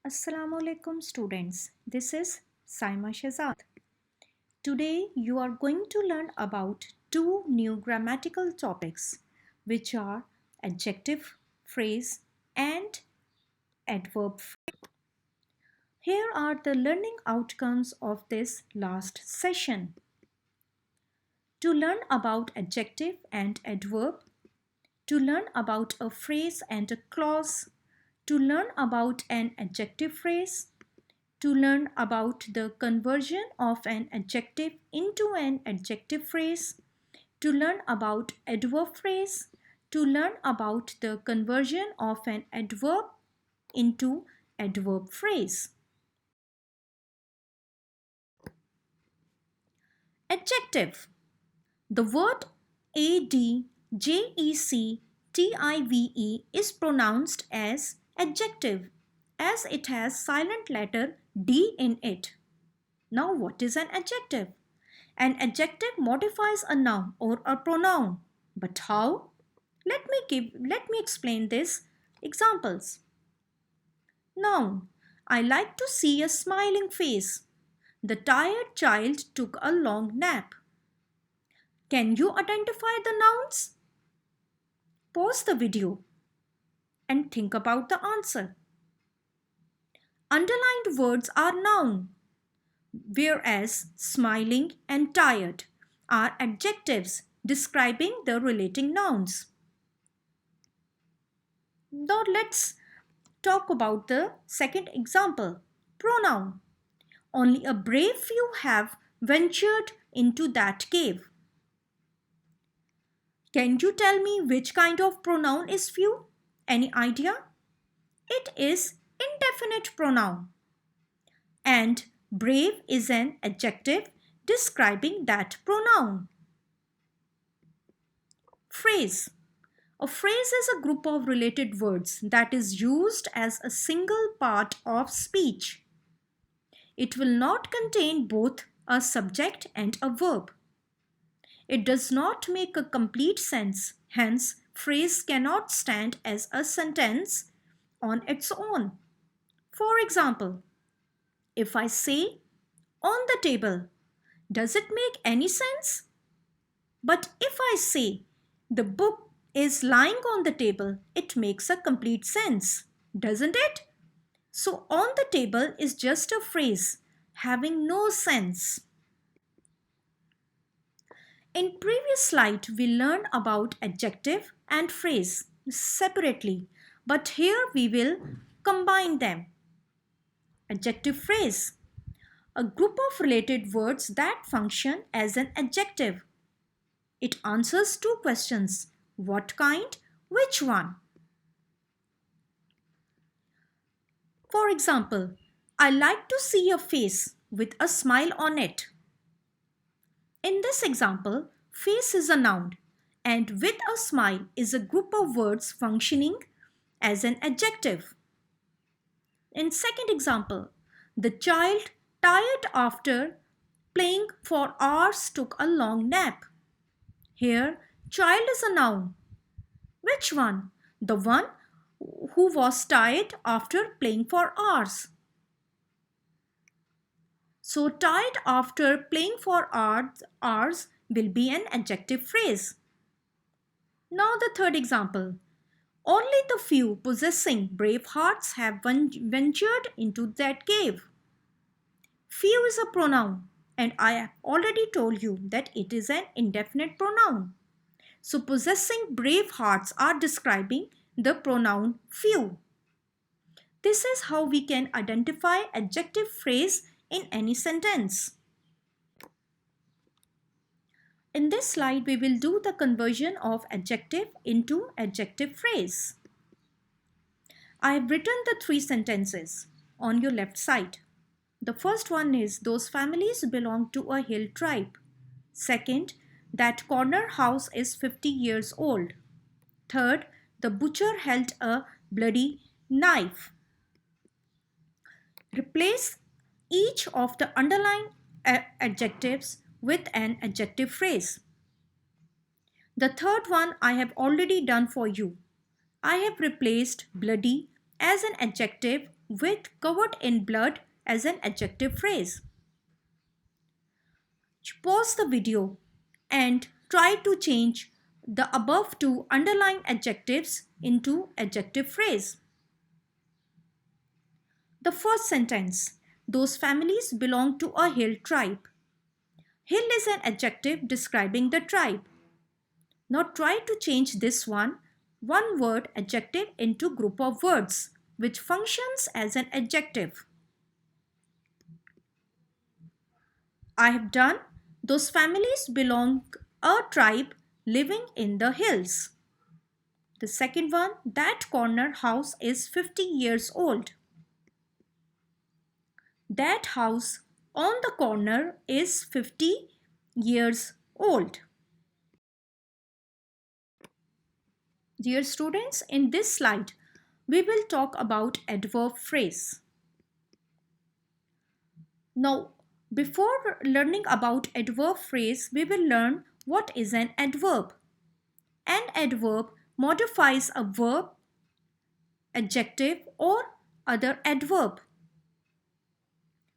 Assalamu alaikum students. This is Saima Shazad. Today you are going to learn about two new grammatical topics which are adjective phrase and adverb phrase. Here are the learning outcomes of this last session. To learn about adjective and adverb, to learn about a phrase and a clause, to learn about an adjective phrase, to learn about the conversion of an adjective into an adjective phrase, to learn about adverb phrase, to learn about the conversion of an adverb into adverb phrase. Adjective. The word adjective is pronounced as adjective as it has silent letter D in it. Now what is an adjective? An adjective modifies a noun or a pronoun. But how? Let me explain this. Examples. Noun. I like to see a smiling face. The tired child took a long nap. Can you identify the nouns? Pause the video and think about the answer. Underlined words are noun, whereas smiling and tired are adjectives describing the relating nouns. Now let's talk about the second example. Pronoun. Only a brave few have ventured into that cave. Can you tell me which kind of pronoun is few? Any idea? It is indefinite pronoun. And brave is an adjective describing that pronoun. Phrase. A phrase is a group of related words that is used as a single part of speech. It will not contain both a subject and a verb. It does not make a complete sense, hence phrase cannot stand as a sentence on its own. For example, if I say on the table, does it make any sense? But if I say the book is lying on the table, it makes a complete sense, doesn't it? So on the table is just a phrase having no sense. In previous slide, we learned about adjective and phrase separately, but here we will combine them. Adjective phrase. A group of related words that function as an adjective. It answers two questions. What kind? Which one? For example, I like to see a face with a smile on it. In this example, face is a noun and with a smile is a group of words functioning as an adjective. In second example, the child tired after playing for hours took a long nap. Here, child is a noun. Which one? The one who was tired after playing for hours. So tired after playing for hours will be an adjective phrase. Now the third example. Only the few possessing brave hearts have ventured into that cave. Few is a pronoun and I have already told you that it is an indefinite pronoun. So possessing brave hearts are describing the pronoun few. This is how we can identify adjective phrase in any sentence. In this slide, we will do the conversion of adjective into adjective phrase. I have written the three sentences on your left side. The first one is, those families belong to a hill tribe. Second, that corner house is 50 years old. Third, the butcher held a bloody knife. Replace each of the underlined adjectives with an adjective phrase. The third one I have already done for you. I have replaced bloody as an adjective with covered in blood as an adjective phrase. Pause the video and try to change the above two underlying adjectives into adjective phrase. The first sentence, those families belong to a hill tribe. Hill is an adjective describing the tribe. Now try to change this one word adjective into group of words which functions as an adjective. I have done. Those families belong a tribe living in the hills. The second one, that corner house is 50 years old. That house on the corner is 50 years old. Dear students, in this slide, we will talk about adverb phrase. Now, before learning about adverb phrase, we will learn what is an adverb. An adverb modifies a verb, adjective, or other adverb.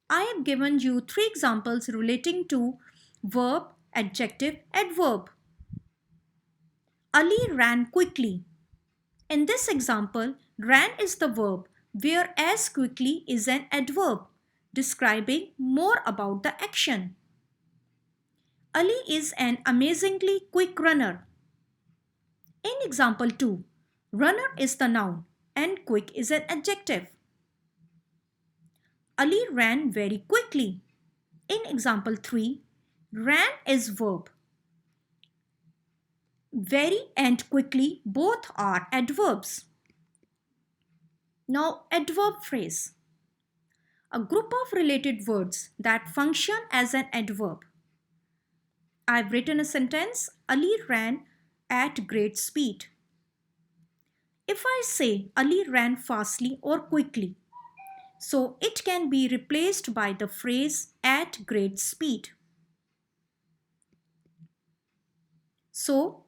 I have given you 3 examples relating to verb, adjective, adverb. Ali ran quickly. In this example, ran is the verb, whereas quickly is an adverb, describing more about the action. Ali is an amazingly quick runner. In example 2, runner is the noun and quick is an adjective. Ali ran very quickly. In example 3, ran is verb. Very and quickly both are adverbs. Now, adverb phrase. A group of related words that function as an adverb. I've written a sentence, Ali ran at great speed. If I say Ali ran fastly or quickly, so it can be replaced by the phrase at great speed. So,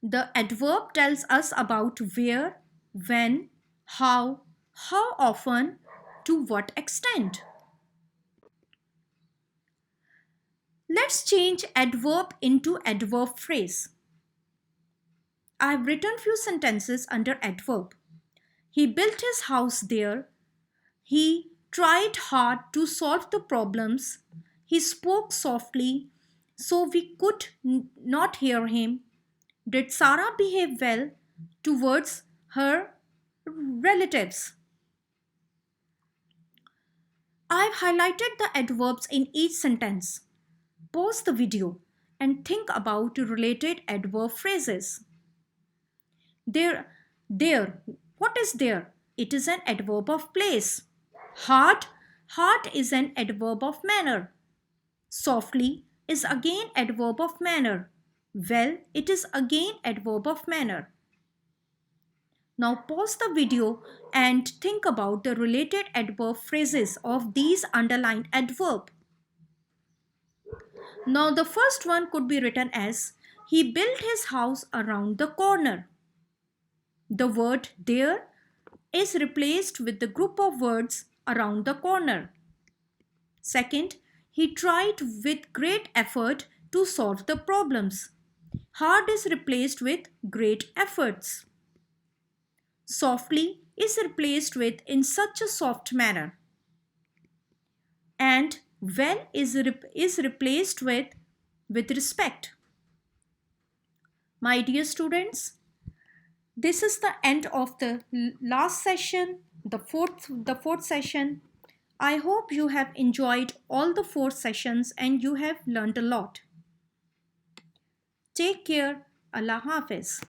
the adverb tells us about where, when, how often, to what extent. Let's change adverb into adverb phrase. I have written few sentences under adverb. He built his house there. He tried hard to solve the problems. He spoke softly so we could not hear him. Did Sarah behave well towards her relatives? I have highlighted the adverbs in each sentence. Pause the video and think about related adverb phrases. There, what is there? It is an adverb of place. Hard is an adverb of manner. Softly is again adverb of manner. Well, it is again adverb of manner. Now pause the video and think about the related adverb phrases of these underlined adverb. Now the first one could be written as, he built his house around the corner. The word there is replaced with the group of words around the corner. Second, he tried with great effort to solve the problems. Hard is replaced with great efforts. Softly is replaced with in such a soft manner. And well is replaced with respect. My dear students, this is the end of the last session, the fourth session. I hope you have enjoyed all the 4 sessions and you have learned a lot. Take care. Allah Hafiz.